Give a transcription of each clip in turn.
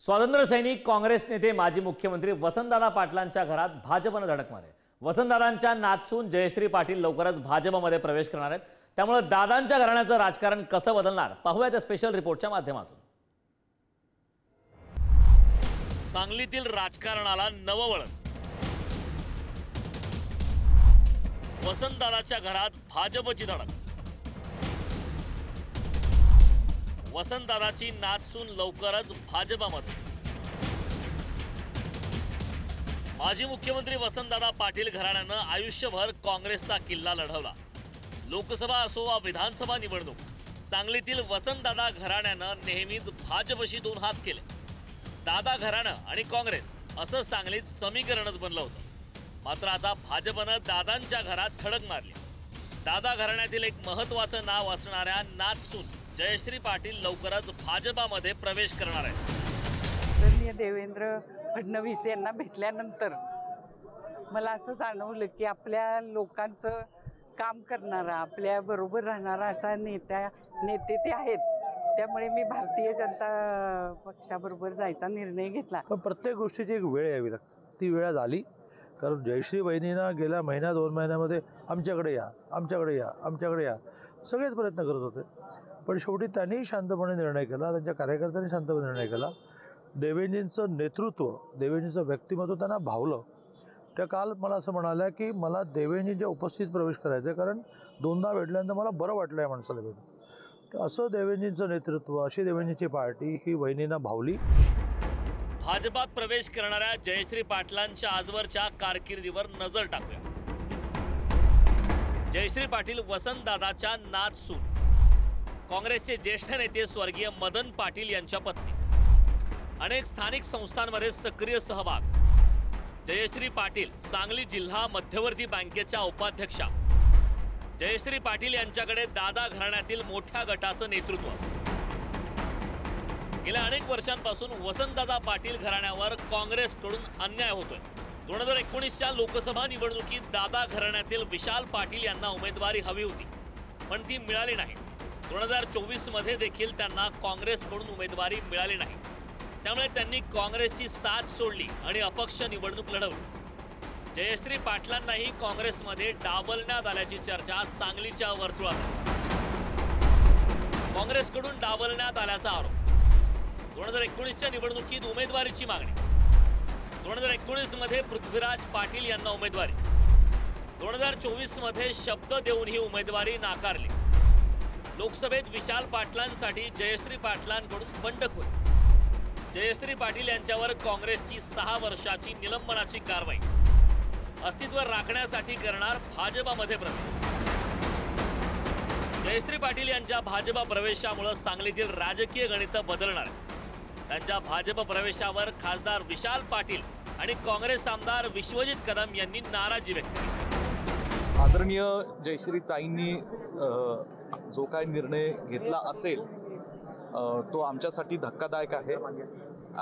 स्वातंत्र्य सैनिक काँग्रेस नेते माजी मुख्यमंत्री वसंतदादा पाटलांच्या घरात भाजपने धडक मारली। वसंतदादांच्या नातसून जयश्री पाटील लवकरच भाजपमध्ये प्रवेश करणार आहेत। त्यामुळे दादांच्या घराण्याचं राजकारण कसं बदलणार पाहूया त्या स्पेशल रिपोर्टच्या माध्यमातून। सांगलीतील राजकारणाला नवं वळण। वसंतदादाच्या घरात भाजपची धडक। वसंतदादाची नातसून लवकरच भाजपमध्ये। माजी मुख्यमंत्री वसंतदादा पाटील घराण्यानं आयुष्यभर काँग्रेसचा किल्ला लढवला। लोकसभा असो वा विधानसभा निवडणूक, सांगलीतील वसंतदादा घराण्यानं नेहमीच भाजपशी दोन हात केले। दादा घराणं आणि काँग्रेस असं सांगलीत समीकरणच बनलं होतं। मात्र आता भाजपनं दादांच्या घरात धडक मारली। दादा घराण्यातील एक महत्त्वाचं नाव असणाऱ्या नातसून जयश्री पाटील लवकरच भाजपामध्ये प्रवेश करणार आहेत। आदरणीय देवेंद्र फडणवीस यांना भेटल्यानंतर मला असं जाणवलं की आपल्या लोकांचं काम करणारा, आपल्या बरोबर राहणारा असा नेते ते आहेत। त्यामुळे मी भारतीय जनता पक्षाबरोबर जायचा निर्णय घेतला। पण प्रत्येक गोष्टीची एक वेळ यावी लागते, ती वेळ झाली। कारण जयश्री बहिणींना गेल्या महिन्या 2 महिन्यामध्ये आमच्याकडे या, आमच्याकडे या, आमच्याकडे या सगळेच प्रयत्न करत होते। पण शेवटी त्यांनी शांतपणे निर्णय केला, त्यांच्या कार्यकर्त्यांनी शांतपणे निर्णय केला। देवेंद्रजींचं नेतृत्व, देवेंद्रजींचं व्यक्तिमत्व त्यांना भावलं। त्या काल मला असं म्हणाल्या की मला देवेंद्रजींच्या उपस्थित प्रवेश करायचं आहे, कारण 2दा भेटल्यानंतर मला बरं वाटलं या माणसाला भेटून। असं देवेंद्रजींचं नेतृत्व, अशी देवेंद्रजींची पार्टी ही बहिणींना भावली। भाजपात प्रवेश करणाऱ्या जयश्री पाटलांच्या आजवरच्या कारकिर्दीवर नजर टाकूया। जयश्री पाटील वसंतदादाच्या नातसून, काँग्रेसचे ज्येष्ठ नेते स्वर्गीय मदन पाटील यांच्या पत्नी। अनेक स्थानिक संस्थांमध्ये सक्रिय सहभाग। जयश्री पाटील सांगली जिल्हा मध्यवर्ती बँकेच्या उपाध्यक्षा। जयश्री पाटील यांच्याकडे दादा घराण्यातील मोठ्या गटाचं नेतृत्व। गेल्या अनेक वर्षांपासून वसंतदादा पाटील घराण्यावर काँग्रेसकडून अन्याय होतोय। 2019च्या लोकसभा निवडणुकीत दादा घराण्यातील विशाल पाटील यांना उमेदवारी हवी होती, पण ती मिळाली नाही। 2024 मध्ये देखील त्यांना काँग्रेसकडून उमेदवारी मिळाली नाही। त्यामुळे त्यांनी काँग्रेसची साथ सोडली आणि अपक्ष निवडणूक लढवली। जयश्री पाटलांनाही काँग्रेसमध्ये डावलण्यात आल्याची चर्चा सांगलीच्या वर्तुळात आहे। काँग्रेसकडून डावलण्यात आल्याचा आरोप। 2019च्या निवडणुकीत उमेदवारीची मागणी। 2019 मध्ये पृथ्वीराज पाटील यांना उमेदवारी। 2024 मध्ये शब्द देऊन ही उमेदवारी नाकारली। लोकसभेत विशाल पाटलांसाठी जयश्री पाटलांकडून बंडखोरी। जयश्री पाटील यांच्यावर काँग्रेसची 6 वर्षाची निलंबनाची कारवाई। अस्तित्व राखण्यासाठी करणार भाजपामध्ये प्रवेश। जयश्री पाटील यांच्या भाजपा प्रवेशामुळे सांगलीतील राजकीय गणित बदलणार आहे। त्यांच्या भाजप प्रवेशावर खासदार विशाल पाटील आणि काँग्रेस आमदार विश्वजित कदम यांनी नाराजी व्यक्त केली। आदरणीय जयश्रीताईंनी जो काही निर्णय घेतला असेल तो आमच्यासाठी धक्कादायक आहे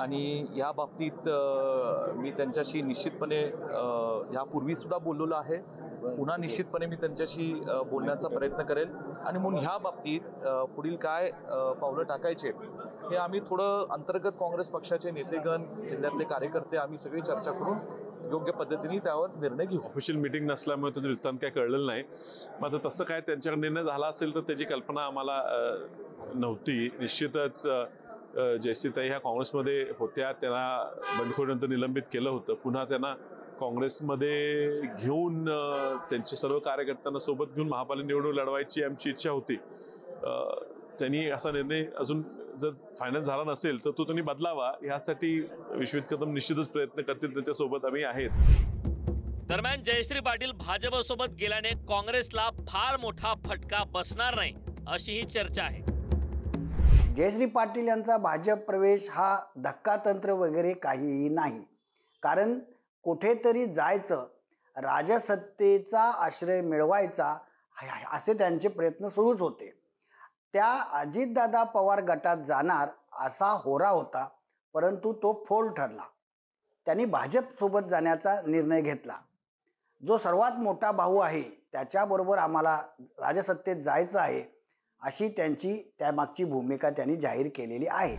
आणि या बाबतीत मी त्यांच्याशी निश्चितपणे यापूर्वीसुद्धा बोललेलो आहे। पुन्हा निश्चितपणे मी त्यांच्याशी बोलण्याचा प्रयत्न करेल आणि म्हणून ह्या बाबतीत पुढील काय पावलं टाकायचे हे आम्ही थोडं अंतर्गत काँग्रेस पक्षाचे नेतेगण, जिल्ह्यातले कार्यकर्ते आम्ही सगळी चर्चा करून योग्य पद्धतीने त्यावर निर्णय घेऊ। ऑफिशियल मीटिंग नसल्यामुळे त्याचं वृत्तांत काय कळलेलं नाही। मात्र तसं काय त्यांच्याकडे निर्णय झाला असेल तर त्याची कल्पना आम्हाला नव्हती। निश्चितच जयश्रीताई ह्या काँग्रेसमध्ये होत्या, त्यांना बंडखोरीनंतर निलंबित केलं होतं। पुन्हा त्यांना काँग्रेसमध्ये घेऊन त्यांचे सर्व कार्यकर्त्यांना सोबत घेऊन महापालिका निवडणूक लढवायची आमची इच्छा होती। त्यांनी असा निर्णय अजून जर फायनल झाला नसेल तर तो त्यांनी बदलावा, यासाठी विश्वजित कदम निश्चितच प्रयत्न करतील, त्याच्यासोबत आम्ही आहेत। दरम्यान जयश्री पाटील भाजपसोबत गेल्याने काँग्रेसला फार मोठा फटका बसणार नाही अशी ही चर्चा आहे। जयश्री पाटील यांचा भाजप प्रवेश हा धक्कातंत्र वगैरे काहीही नाही। कारण कुठेतरी जायचं, राजसत्तेचा आश्रय मिळवायचा असे त्यांचे प्रयत्न सुरूच होते। त्या अजितदादा पवार गटात जाणार असा होरा होता, परंतु तो फोल ठरला। त्यांनी भाजपसोबत जाण्याचा निर्णय घेतला। जो सर्वात मोठा भाऊ आहे त्याच्याबरोबर आम्हाला राजसत्तेत जायचं आहे अशी त्यांची त्यामागची भूमिका त्यांनी जाहीर केलेली आहे।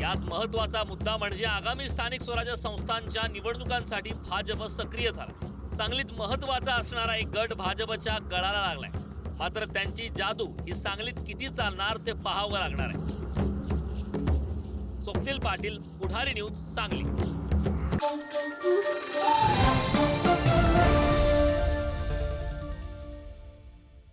यात महत्वाचा मुद्दा म्हणजे आगामी स्थानिक स्वराज्य संस्थांच्या निवडणुकांसाठी भाजप सक्रिय झाला। सांगलीत महत्वाचा असणारा एक गट भाजपच्या गळाला लागलाय, मात्र त्यांची जादू ही सांगलीत किती चालणार ते पाहावं लागणार आहे। स्वप्नील पाटील, पुढारी न्यूज, सांगली।